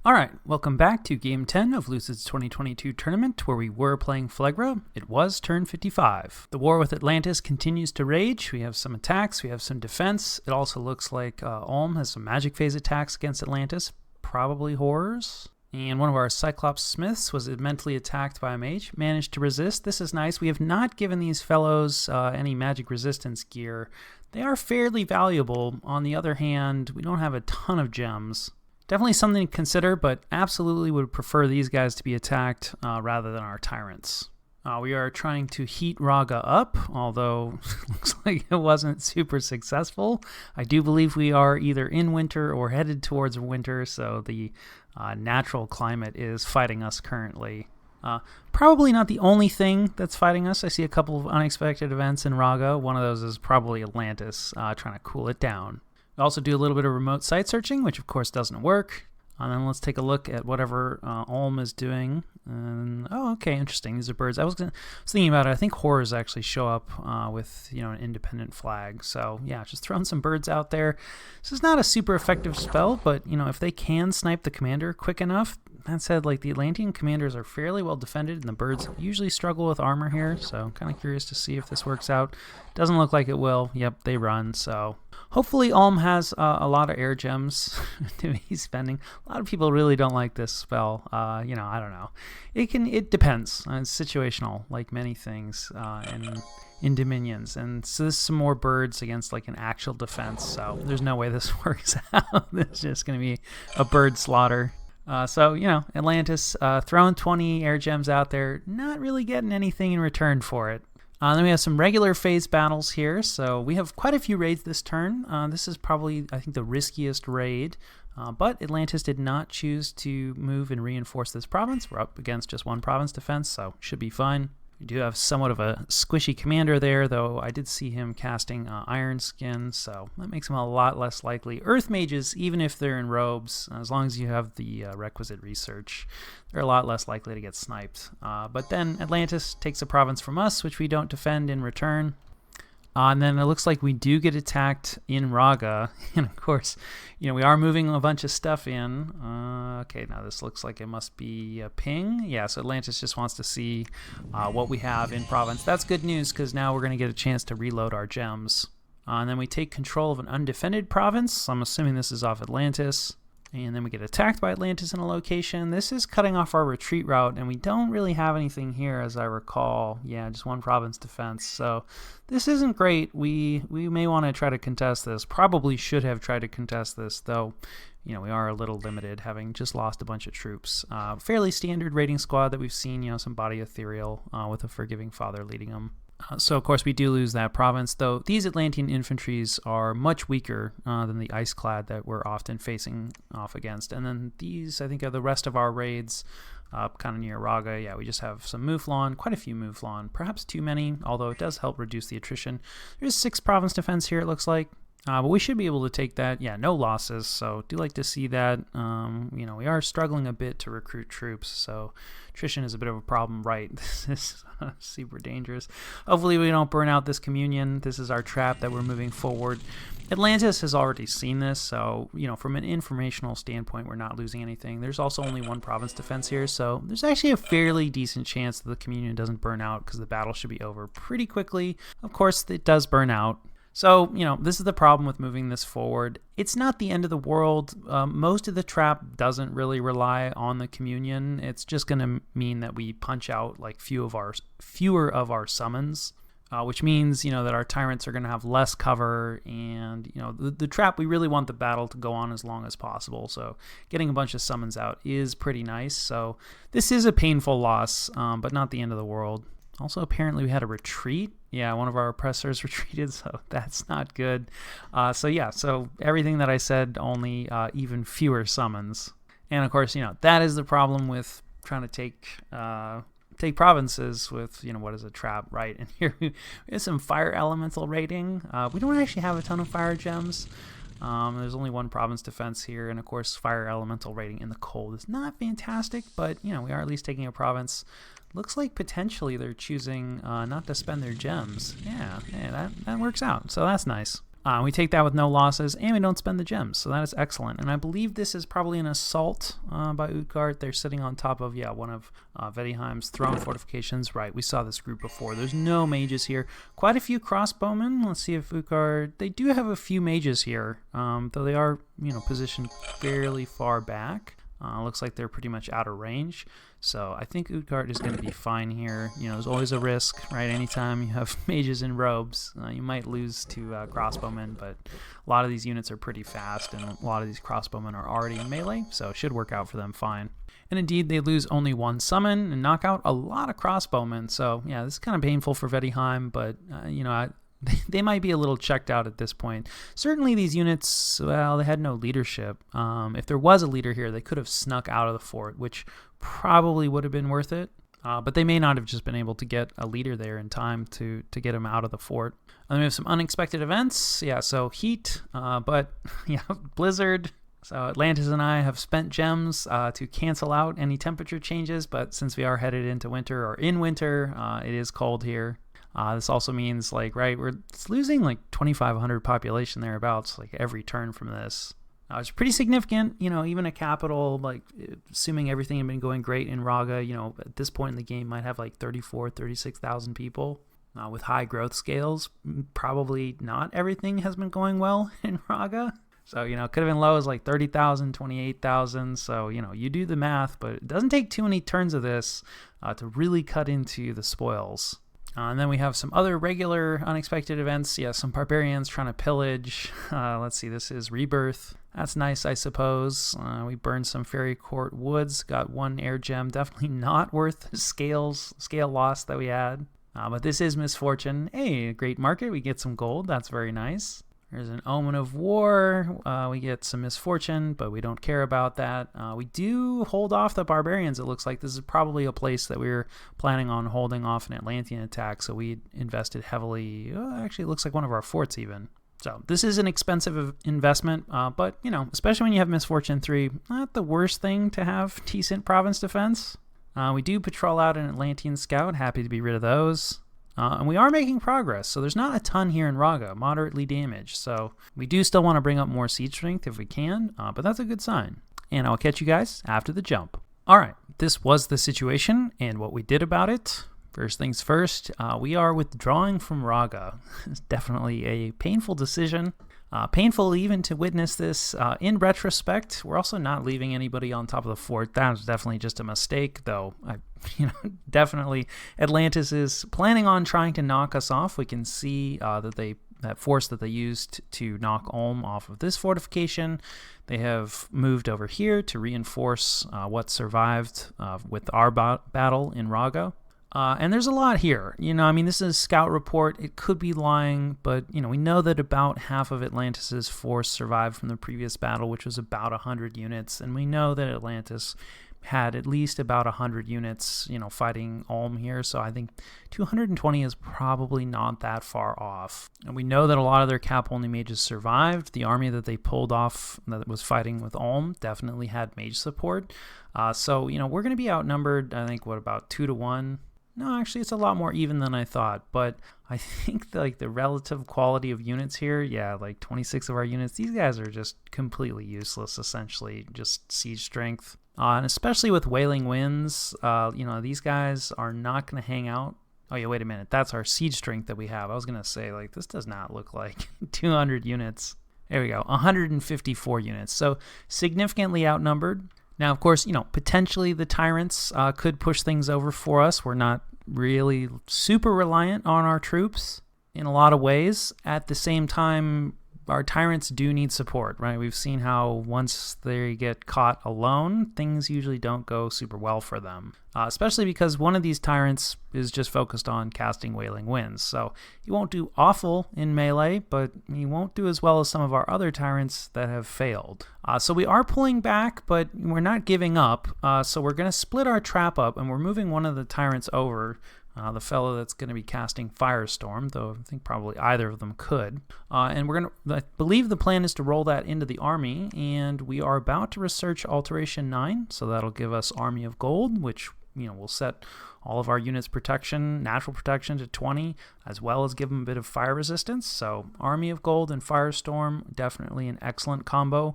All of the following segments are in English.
Alright, welcome back to Game 10 of Lucid's 2022 tournament, where we were playing Phlegra. It was turn 55. The war with Atlantis continues to rage. We have some attacks, we have some defense. It also looks like Ulm has some magic phase attacks against Atlantis, probably horrors. And one of our Cyclops Smiths was mentally attacked by a mage, managed to resist. This is nice. We have not given these fellows any magic resistance gear. They are fairly valuable. On the other hand, we don't have a ton of gems. Definitely something to consider, but absolutely would prefer these guys to be attacked rather than our tyrants. We are trying to heat Raga up, although looks like it wasn't super successful. I do believe we are either in winter or headed towards winter, so the natural climate is fighting us currently. Probably not the only thing that's fighting us. I see a couple of unexpected events in Raga. One of those is probably Atlantis trying to cool it down. We also do a little bit of remote site searching, which of course doesn't work. And then let's take a look at whatever Ulm is doing. And, oh, okay, interesting. These are birds. I was thinking about it. I think horrors actually show up with an independent flag. So yeah, just throwing some birds out there. This is not a super effective spell, but if they can snipe the commander quick enough. That said, like the Atlantean commanders are fairly well defended, and the birds usually struggle with armor here. So I'm kind of curious to see if this works out. Doesn't look like it will. Yep, they run. So hopefully Ulm has a lot of air gems to be spending. A lot of people really don't like this spell. I don't know. It depends. It's situational, like many things in Dominions. And so this is some more birds against like an actual defense. So there's no way this works out. It's just going to be a bird slaughter. Atlantis throwing 20 air gems out there, not really getting anything in return for it. Then we have some regular phase battles here. So we have quite a few raids this turn. This is probably, I think, the riskiest raid. But Atlantis did not choose to move and reinforce this province. We're up against just one province defense, so should be fine. We do have somewhat of a squishy commander there, though I did see him casting Iron Skin, so that makes him a lot less likely. Earth mages, even if they're in robes, as long as you have the requisite research, they're a lot less likely to get sniped. But then Atlantis takes a province from us, which we don't defend in return. And then it looks like we do get attacked in Raga. And of course, we are moving a bunch of stuff in. Okay, now this looks like it must be a ping. Yeah, so Atlantis just wants to see what we have in province. That's good news, because now we're going to get a chance to reload our gems. And then we take control of an undefended province. I'm assuming this is off Atlantis. And then we get attacked by Atlantis in a location. This is cutting off our retreat route, and we don't really have anything here, as I recall. Yeah, just one province defense. So this isn't great. We may want to try to contest this. Probably should have tried to contest this, though. We are a little limited, having just lost a bunch of troops. Fairly standard raiding squad that we've seen, some body ethereal with a forgiving father leading them. So, of course, we do lose that province, though these Atlantean infantries are much weaker than the Iceclad that we're often facing off against. And then these, I think, are the rest of our raids up kind of near Raga. Yeah, we just have some Mouflon, quite a few Mouflon, perhaps too many, although it does help reduce the attrition. There's 6 province defense here, it looks like. But we should be able to take that. Yeah, no losses, so do like to see that. We are struggling a bit to recruit troops, so attrition is a bit of a problem, right? This is super dangerous. Hopefully we don't burn out this communion. This is our trap that we're moving forward. Atlantis has already seen this, so, from an informational standpoint, we're not losing anything. There's also only one province defense here, so there's actually a fairly decent chance that the communion doesn't burn out, because the battle should be over pretty quickly. Of course, it does burn out. So, this is the problem with moving this forward. It's not the end of the world. Most of the trap doesn't really rely on the communion. It's just going to mean that we punch out like fewer of our summons, which means, that our tyrants are going to have less cover. And, the trap, we really want the battle to go on as long as possible. So getting a bunch of summons out is pretty nice. So this is a painful loss, but not the end of the world. Also, apparently we had a retreat. Yeah, one of our oppressors retreated, so that's not good. So everything that I said, only even fewer summons. And of course, that is the problem with trying to take provinces with, what is a trap, right? And here we have some fire elemental raiding. We don't actually have a ton of fire gems. There's only one province defense here, and of course, fire elemental raiding in the cold is not fantastic, but, we are at least taking a province. Looks like potentially they're choosing not to spend their gems. Yeah, that works out, so that's nice. We take that with no losses, and we don't spend the gems, so that is excellent. And I believe this is probably an assault by Utgard. They're sitting on top of, one of Vedheim's throne fortifications. Right, we saw this group before. There's no mages here. Quite a few crossbowmen. Let's see if Utgard... They do have a few mages here, though they are, positioned fairly far back. Looks like they're pretty much out of range. So I think Utgard is going to be fine here. There's always a risk, right? Anytime you have mages in robes, you might lose to crossbowmen, but a lot of these units are pretty fast, and a lot of these crossbowmen are already in melee, so it should work out for them fine. And indeed, they lose only one summon and knock out a lot of crossbowmen. So yeah, this is kind of painful for Vedheim, but they might be a little checked out at this point. Certainly these units, well, they had no leadership. If there was a leader here, they could have snuck out of the fort, which probably would have been worth it. But they may not have just been able to get a leader there in time to get him out of the fort. And then we have some unexpected events. Yeah, so heat, but yeah, blizzard. So Atlantis and I have spent gems to cancel out any temperature changes, but since we are headed into winter, or in winter, it is cold here. This also means, we're losing 2,500 population thereabouts, every turn from this. It's pretty significant, even a capital, assuming everything had been going great in Raga, at this point in the game might have 34,000, 36,000 people. With high growth scales, probably not everything has been going well in Raga. So, it could have been low as 30,000, 28,000. So, you do the math, but it doesn't take too many turns of this to really cut into the spoils. And then we have some other regular unexpected events. Yeah, some barbarians trying to pillage. Let's see, this is Rebirth. That's nice, I suppose. We burned some Fairy Court woods, got one air gem. Definitely not worth the scale loss that we had. But this is Misfortune. Hey, a great market. We get some gold. That's very nice. There's an Omen of War. We get some Misfortune, but we don't care about that. We do hold off the barbarians. It looks like this is probably a place that we were planning on holding off an Atlantean attack, so we invested heavily. Actually, it looks like one of our forts even. So this is an expensive investment, but, especially when you have Misfortune 3, not the worst thing to have decent province defense. We do patrol out an Atlantean scout. Happy to be rid of those. And we are making progress, so there's not a ton here in Raga, moderately damaged. So we do still want to bring up more siege strength if we can, but that's a good sign. And I'll catch you guys after the jump. All right, this was the situation and what we did about it. First things first, we are withdrawing from Raga. It's definitely a painful decision. Painful even to witness this. In retrospect, we're also not leaving anybody on top of the fort. That was definitely just a mistake, though. Definitely Atlantis is planning on trying to knock us off. We can see that force that they used to knock Ulm off of this fortification, they have moved over here to reinforce what survived with our battle in Raga. And there's a lot here. This is a scout report. It could be lying, but, we know that about half of Atlantis's force survived from the previous battle, which was about 100 units. And we know that Atlantis had at least about 100 units, fighting Ulm here. So I think 220 is probably not that far off. And we know that a lot of their cap-only mages survived. The army that they pulled off that was fighting with Ulm definitely had mage support. So, we're going to be outnumbered, I think, about 2 to 1? No, actually, it's a lot more even than I thought, but I think the relative quality of units here, 26 of our units, these guys are just completely useless, essentially, just siege strength. And especially with Wailing Winds, these guys are not going to hang out. Oh, yeah, wait a minute. That's our siege strength that we have. I was going to say, this does not look like 200 units. There we go, 154 units. So significantly outnumbered. Now, of course, potentially the tyrants could push things over for us. We're not really super reliant on our troops in a lot of ways. At the same time, our tyrants do need support, right? We've seen how once they get caught alone, things usually don't go super well for them, especially because one of these tyrants is just focused on casting Wailing Winds. So he won't do awful in melee, but he won't do as well as some of our other tyrants that have failed. So we are pulling back, but we're not giving up. So we're going to split our trap up, and we're moving one of the tyrants over, the fellow that's going to be casting Firestorm, though I think probably either of them could. And I believe the plan is to roll that into the army, and we are about to research Alteration 9, so that'll give us Army of Gold, which we'll set all of our units' protection, natural protection to 20, as well as give them a bit of fire resistance. So Army of Gold and Firestorm, definitely an excellent combo.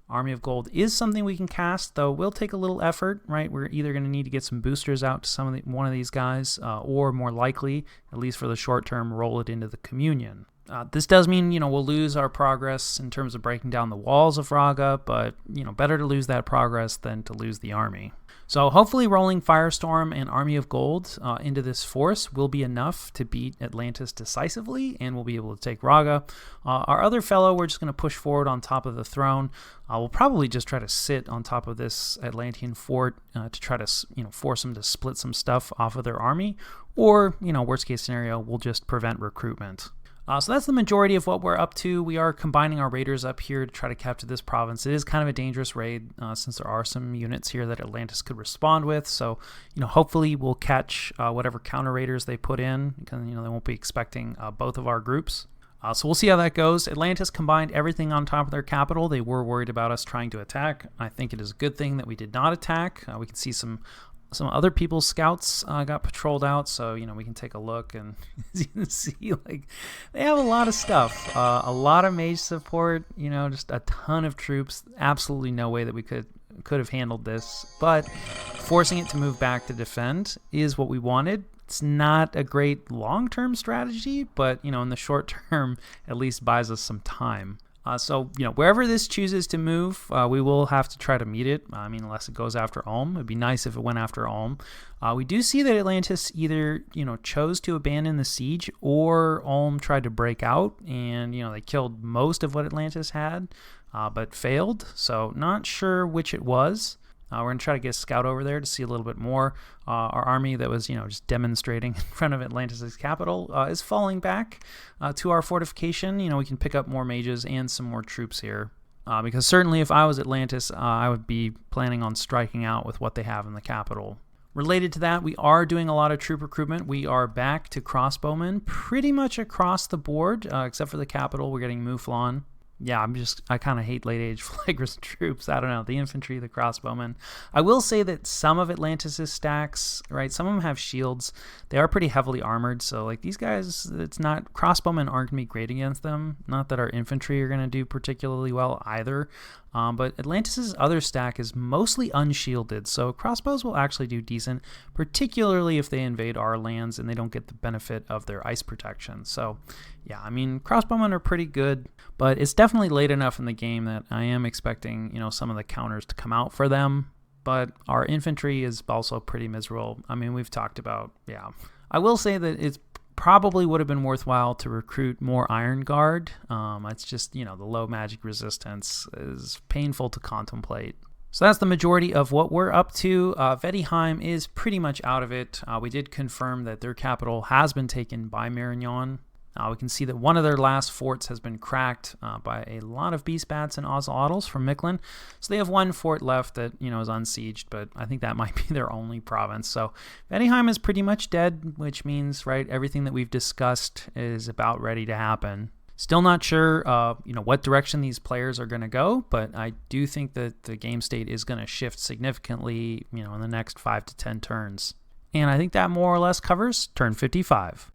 Army of Gold is something we can cast, though will take a little effort, right? We're either going to need to get some boosters out to one of these guys, or more likely, at least for the short term, roll it into the Communion. This does mean, we'll lose our progress in terms of breaking down the walls of Raga, but, better to lose that progress than to lose the army. So hopefully rolling Firestorm and Army of Gold into this force will be enough to beat Atlantis decisively, and we'll be able to take Raga. Our other fellow, we're just going to push forward on top of the throne. We'll probably just try to sit on top of this Atlantean fort to try to force them to split some stuff off of their army, or worst case scenario, we'll just prevent recruitment. So that's the majority of what we're up to. We are combining our raiders up here to try to capture this province. It is kind of a dangerous raid since there are some units here that Atlantis could respond with. So, hopefully we'll catch whatever counter raiders they put in, because, they won't be expecting both of our groups. So we'll see how that goes. Atlantis combined everything on top of their capital. They were worried about us trying to attack. I think it is a good thing that we did not attack. We can see some other people's scouts got patrolled out, so we can take a look, and as you can see, they have a lot of stuff, a lot of mage support, just a ton of troops. Absolutely no way that we could have handled this, but forcing it to move back to defend is what we wanted. It's not a great long-term strategy, but in the short term, at least buys us some time. So, wherever this chooses to move, we will have to try to meet it. Unless it goes after Ulm. It'd be nice if it went after Ulm. We do see that Atlantis either, chose to abandon the siege, or Ulm tried to break out, and, they killed most of what Atlantis had, but failed. So, not sure which it was. We're going to try to get a scout over there to see a little bit more. Our army that was, just demonstrating in front of Atlantis' capital is falling back to our fortification. We can pick up more mages and some more troops here. Because certainly if I was Atlantis, I would be planning on striking out with what they have in the capital. Related to that, we are doing a lot of troop recruitment. We are back to crossbowmen pretty much across the board, except for the capital. We're getting Mouflon. Yeah, I kind of hate late-age Phlegra's troops. I don't know, the infantry, the crossbowmen. I will say that some of Atlantis' stacks, right, some of them have shields. They are pretty heavily armored, so, these guys, crossbowmen aren't going to be great against them. Not that our infantry are going to do particularly well either. But Atlantis' other stack is mostly unshielded, so crossbows will actually do decent, particularly if they invade our lands and they don't get the benefit of their ice protection. So, yeah, crossbowmen are pretty good, but it's definitely late enough in the game that I am expecting, some of the counters to come out for them. But our infantry is also pretty miserable. We've talked about, yeah. I will say that it's probably would have been worthwhile to recruit more Iron Guard. It's just, the low magic resistance is painful to contemplate. So that's the majority of what we're up to. Vettiheim is pretty much out of it. We did confirm that their capital has been taken by Marignon. We can see that one of their last forts has been cracked by a lot of beast bats and Ozelotls from Mictlan. So they have one fort left that, is unsieged, but I think that might be their only province. So Vettiheim is pretty much dead, which means, right, everything that we've discussed is about ready to happen. Still not sure, what direction these players are going to go, but I do think that the game state is going to shift significantly, in the next 5 to 10 turns. And I think that more or less covers turn 55.